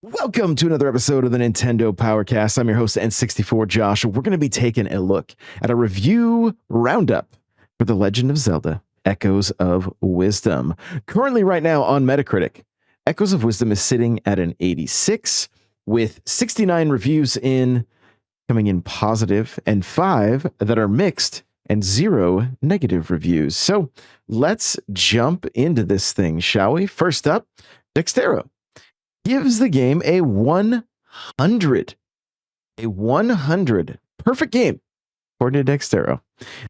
Welcome to another episode of the Nintendo Powercast. I'm your host, N64 Josh. We're going to be taking a look at a review roundup for The Legend of Zelda: Echoes of Wisdom. Currently, right now on Metacritic, Echoes of Wisdom is sitting at an 86, with 69 reviews coming in positive, and 5 that are mixed, and 0 negative reviews. So let's jump into this thing, shall we? First up, Dextero gives the game a 100. A 100. Perfect game, according to Dextero.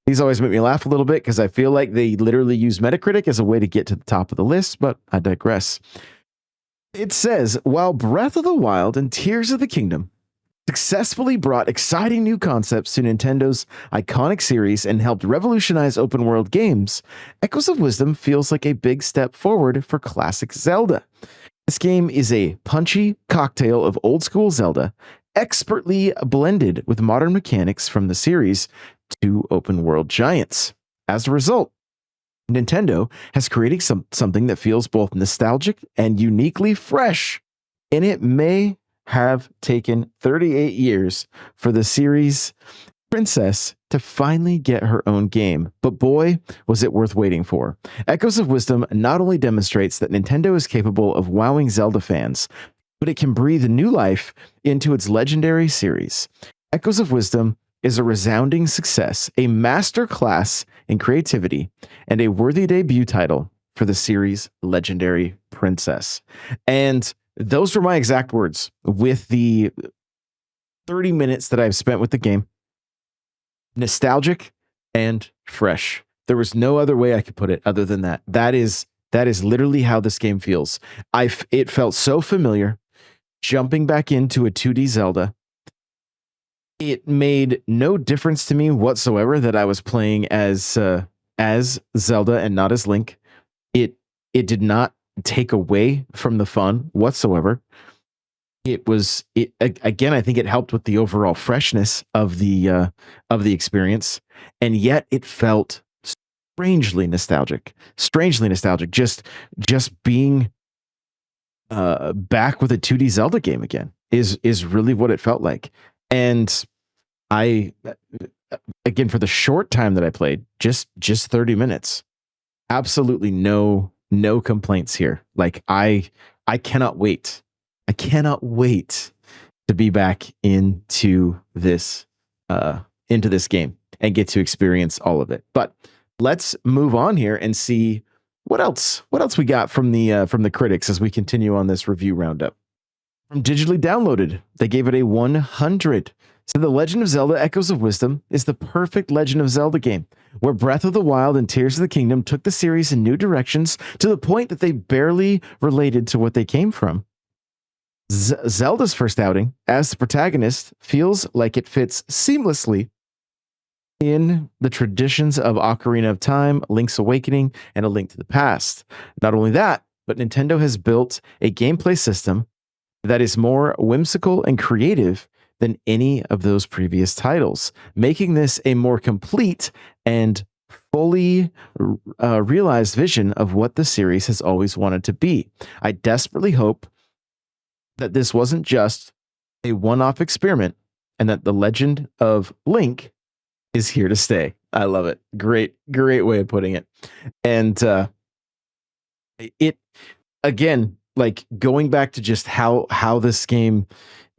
These always make me laugh a little bit because I feel like they literally use Metacritic as a way to get to the top of the list, but I digress. It says, while Breath of the Wild and Tears of the Kingdom successfully brought exciting new concepts to Nintendo's iconic series and helped revolutionize open world games, Echoes of Wisdom feels like a big step forward for classic Zelda. This game is a punchy cocktail of old school Zelda, expertly blended with modern mechanics from the series to open world giants. As a result, Nintendo has created something that feels both nostalgic and uniquely fresh, and it may have taken 38 years for the series princess to finally get her own game, but boy, was it worth waiting for. Echoes of Wisdom not only demonstrates that Nintendo is capable of wowing Zelda fans, but it can breathe new life into its legendary series. Echoes of Wisdom is a resounding success, a masterclass in creativity, and a worthy debut title for the series' legendary princess. And those were my exact words with the 30 minutes that I've spent with the game. Nostalgic and fresh. There was no other way I could put it other than that. That is literally how this game feels. It felt so familiar. Jumping back into a 2D Zelda, it made no difference to me whatsoever that I was playing as Zelda and not as Link. It did not take away from the fun whatsoever. Again, I think it helped with the overall freshness of the experience, and yet it felt strangely nostalgic. Just being back with a 2D Zelda game again is really what it felt like. And I, again, for the short time that I played, just 30 minutes, absolutely no complaints here. Like I cannot wait. I cannot wait to be back into this game and get to experience all of it. But let's move on here and see what else we got from the critics as we continue on this review roundup. From Digitally Downloaded, they gave it a 100. So The Legend of Zelda: Echoes of Wisdom is the perfect Legend of Zelda game, where Breath of the Wild and Tears of the Kingdom took the series in new directions to the point that they barely related to what they came from. Zelda's first outing as the protagonist feels like it fits seamlessly in the traditions of Ocarina of Time, Link's Awakening, and A Link to the Past. Not only that, but Nintendo has built a gameplay system that is more whimsical and creative than any of those previous titles, making this a more complete and fully realized vision of what the series has always wanted to be. I desperately hope that this wasn't just a one-off experiment and that the Legend of Link is here to stay. I love it. Great way of putting it. And it, again, like going back to just how this game,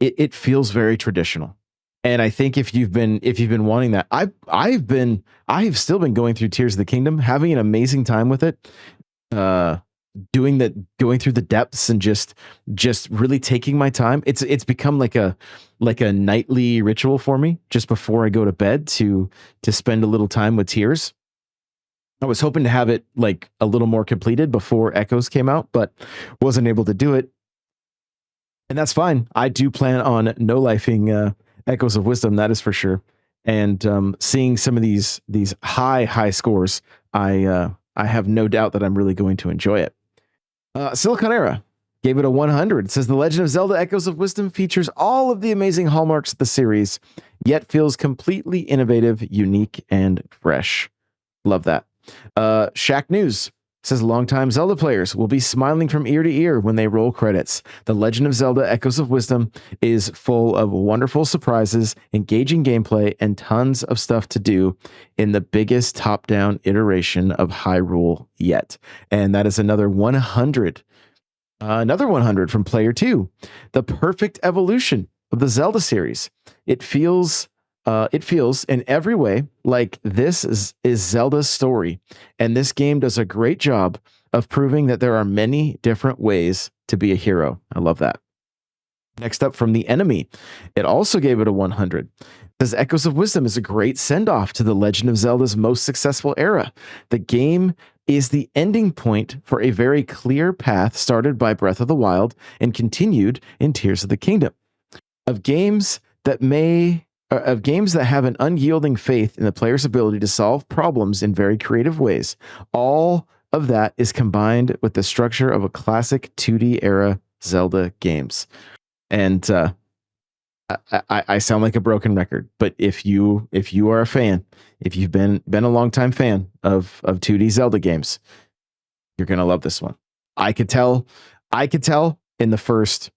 it feels very traditional. And I think if you've been wanting that, I've still been going through Tears of the Kingdom, having an amazing time with it. Going through the depths and just really taking my time. It's become like a nightly ritual for me just before I go to bed to spend a little time with Tears. I was hoping to have it like a little more completed before Echoes came out, but wasn't able to do it. And that's fine. I do plan on no-lifing Echoes of Wisdom, that is for sure. And seeing some of these high scores, I have no doubt that I'm really going to enjoy it. Silicon Era gave it a 100. It says The Legend of Zelda Echoes of Wisdom features all of the amazing hallmarks of the series, yet feels completely innovative, unique, and fresh. Love that. Shaq News says longtime Zelda players will be smiling from ear to ear when they roll credits. The Legend of Zelda Echoes of Wisdom is full of wonderful surprises, engaging gameplay, and tons of stuff to do in the biggest top-down iteration of Hyrule yet. And that is another 100. Another 100 from Player 2. The perfect evolution of the Zelda series. It feels in every way like this is Zelda's story, and this game does a great job of proving that there are many different ways to be a hero. I love that. Next up from The Enemy, it also gave it a 100. It says Echoes of Wisdom is a great send-off to the Legend of Zelda's most successful era. The game is the ending point for a very clear path started by Breath of the Wild and continued in Tears of the Kingdom. Of games that have an unyielding faith in the player's ability to solve problems in very creative ways. All of that is combined with the structure of a classic 2D era Zelda games. And I sound like a broken record, but if you are a fan, if you've been a longtime fan of 2D Zelda games, you're gonna love this one. I could tell in the first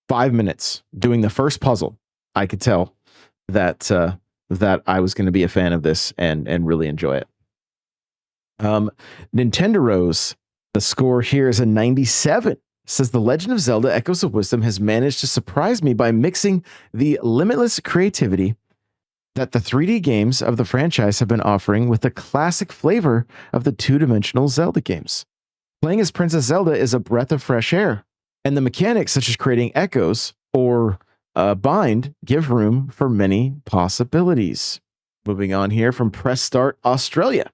5 minutes doing the first puzzle, I could tell that I was going to be a fan of this and really enjoy it. Nintendo Rose, the score here is a 97. Says The Legend of Zelda Echoes of Wisdom has managed to surprise me by mixing the limitless creativity that the 3D games of the franchise have been offering with the classic flavor of the two-dimensional Zelda games. Playing as Princess Zelda is a breath of fresh air, and the mechanics such as creating echoes or bind give room for many possibilities. Moving on here from Press Start Australia.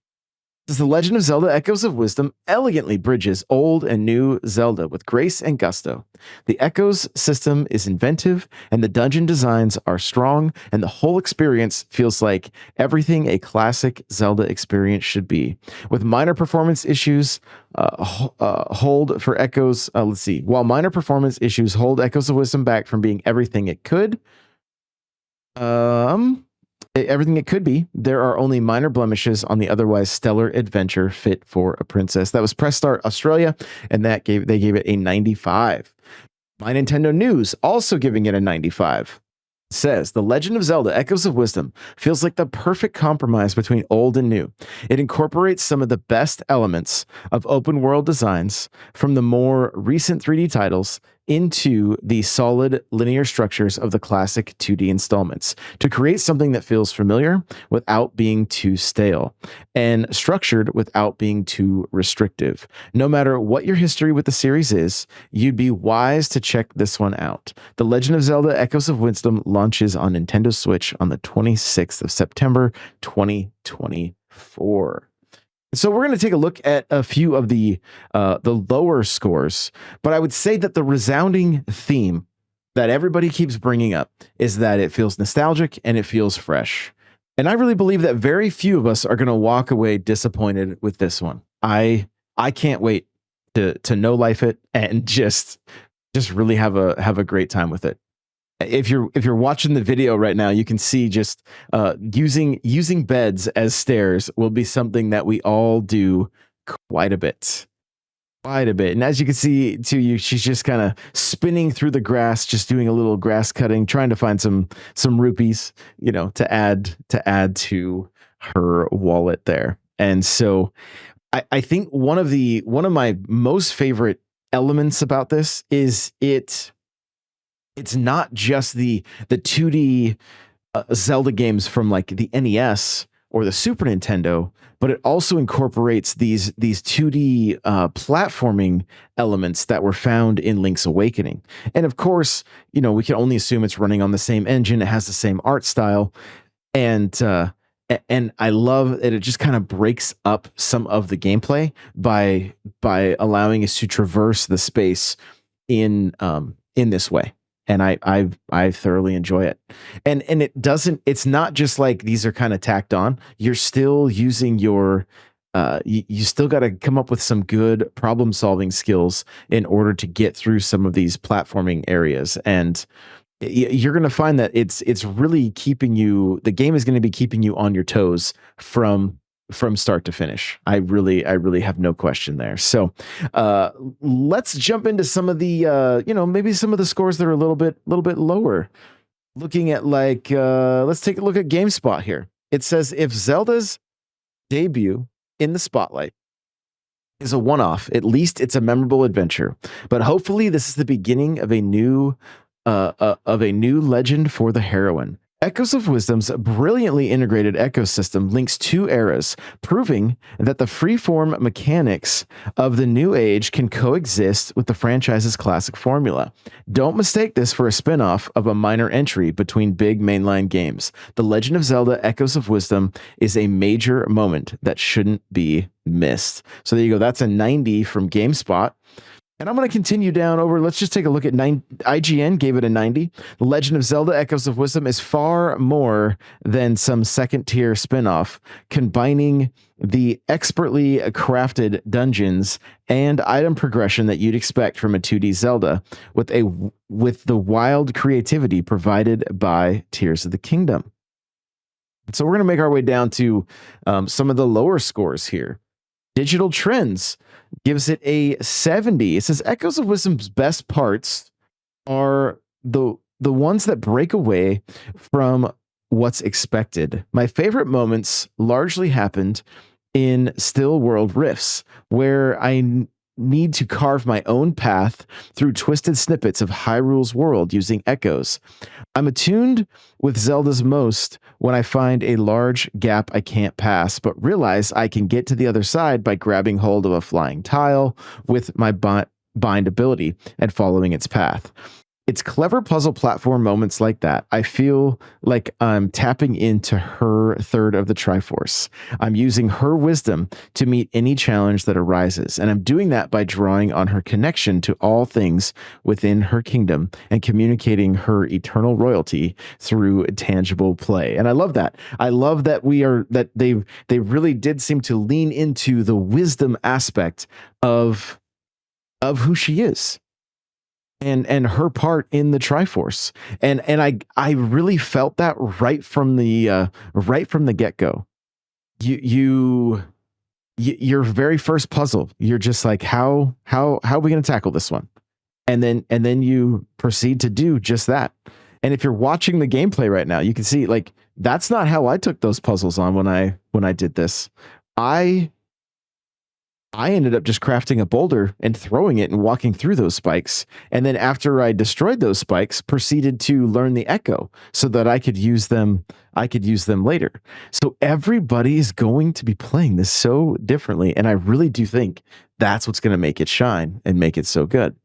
The Legend of Zelda Echoes of Wisdom elegantly bridges old and new Zelda with grace and gusto. The Echoes system is inventive, and the dungeon designs are strong, and the whole experience feels like everything a classic Zelda experience should be. With minor performance issues hold for Echoes, while minor performance issues hold Echoes of Wisdom back from being everything it could, everything it could be, there are only minor blemishes on the otherwise stellar adventure fit for a princess. That was Press Start Australia, and they gave it a 95. My Nintendo News also giving it a 95. Says The Legend of Zelda Echoes of Wisdom feels like the perfect compromise between old and new. It incorporates some of the best elements of open world designs from the more recent 3D titles into the solid linear structures of the classic 2D installments to create something that feels familiar without being too stale and structured without being too restrictive. No matter what your history with the series is, you'd be wise to check this one out. The Legend of Zelda Echoes of Wisdom launches on Nintendo Switch on the 26th of September, 2024. So we're going to take a look at a few of the lower scores, but I would say that the resounding theme that everybody keeps bringing up is that it feels nostalgic and it feels fresh. And I really believe that very few of us are going to walk away disappointed with this one. I can't wait to know life it and just really have a great time with it. If you're watching the video right now, you can see just using beds as stairs will be something that we all do quite a bit. And as you can see too, she's just kind of spinning through the grass, just doing a little grass cutting, trying to find some rupees, to add to her wallet there. And so I think one of my most favorite elements about this is it's not just the 2D Zelda games from like the NES or the Super Nintendo, but it also incorporates these 2D platforming elements that were found in Link's Awakening. And of course, we can only assume it's running on the same engine. It has the same art style. And I love that it just kind of breaks up some of the gameplay by allowing us to traverse the space in this way. And I thoroughly enjoy it. And it's not just like these are kind of tacked on. You're still using your you still got to come up with some good problem solving skills in order to get through some of these platforming areas. And you're going to find that it's really keeping you, the game is going to be keeping you on your toes from start to finish. I really have no question there. So let's jump into some of the maybe some of the scores that are a little bit lower. Looking at let's take a look at GameSpot here. It says if Zelda's debut in the spotlight is a one-off, at least it's a memorable adventure. But hopefully this is the beginning of a new legend for the heroine. Echoes of Wisdom's brilliantly integrated ecosystem links two eras, proving that the freeform mechanics of the new age can coexist with the franchise's classic formula. Don't mistake this for a spin-off of a minor entry between big mainline games. The Legend of Zelda Echoes of Wisdom is a major moment that shouldn't be missed. So there you go. That's a 90 from GameSpot. And I'm going to continue down over. Let's just take a look at IGN gave it a 90. The Legend of Zelda Echoes of Wisdom is far more than some second tier spinoff, combining the expertly crafted dungeons and item progression that you'd expect from a 2D Zelda with the wild creativity provided by Tears of the Kingdom. So we're going to make our way down to some of the lower scores here. Digital Trends gives it a 70. It says Echoes of Wisdom's best parts are the ones that break away from what's expected. My favorite moments largely happened in Still World Rifts, where I need to carve my own path through twisted snippets of Hyrule's world using echoes. I'm attuned with Zelda's most when I find a large gap I can't pass, but realize I can get to the other side by grabbing hold of a flying tile with my bind ability and following its path. It's clever puzzle platform moments like that. I feel like I'm tapping into her third of the Triforce. I'm using her wisdom to meet any challenge that arises, and I'm doing that by drawing on her connection to all things within her kingdom and communicating her eternal royalty through tangible play. And I love that. I love that they really did seem to lean into the wisdom aspect of who she is. And her part in the Triforce, and I really felt that right from the get-go. Your very first puzzle, you're just like, how are we going to tackle this one? And then you proceed to do just that. And if you're watching the gameplay right now, you can see like that's not how I took those puzzles on when I did this. I ended up just crafting a boulder and throwing it and walking through those spikes. And then after I destroyed those spikes, proceeded to learn the echo so that I could use them later. So everybody is going to be playing this so differently. And I really do think that's what's going to make it shine and make it so good.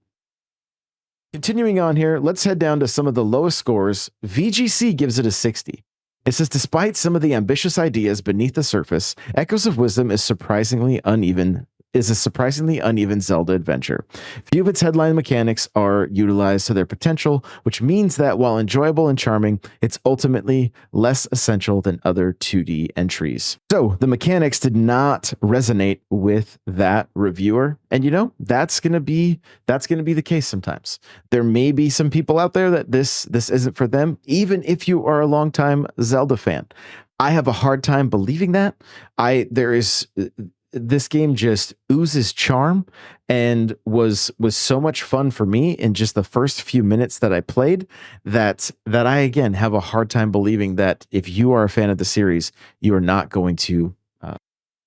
Continuing on here, let's head down to some of the lowest scores. VGC gives it a 60. It says, despite some of the ambitious ideas beneath the surface, Echoes of Wisdom is a surprisingly uneven Zelda adventure. Few of its headline mechanics are utilized to their potential, which means that while enjoyable and charming, it's ultimately less essential than other 2D entries. So the mechanics did not resonate with that reviewer. And that's gonna be the case sometimes. There may be some people out there that this isn't for them, even if you are a longtime Zelda fan. I have a hard time believing that. This game just oozes charm and was so much fun for me in just the first few minutes that I played that I, again, have a hard time believing that if you are a fan of the series, you are not going to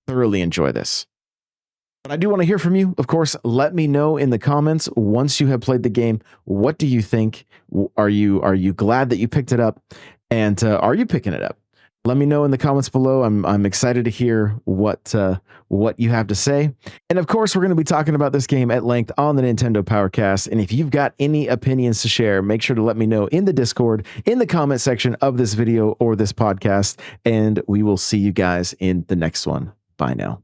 thoroughly enjoy this. But I do want to hear from you. Of course, let me know in the comments once you have played the game. What do you think? Are you glad that you picked it up? And are you picking it up? Let me know in the comments below. I'm excited to hear what you have to say. And of course, we're going to be talking about this game at length on the Nintendo Powercast. And if you've got any opinions to share, make sure to let me know in the Discord, in the comment section of this video or this podcast. And we will see you guys in the next one. Bye now.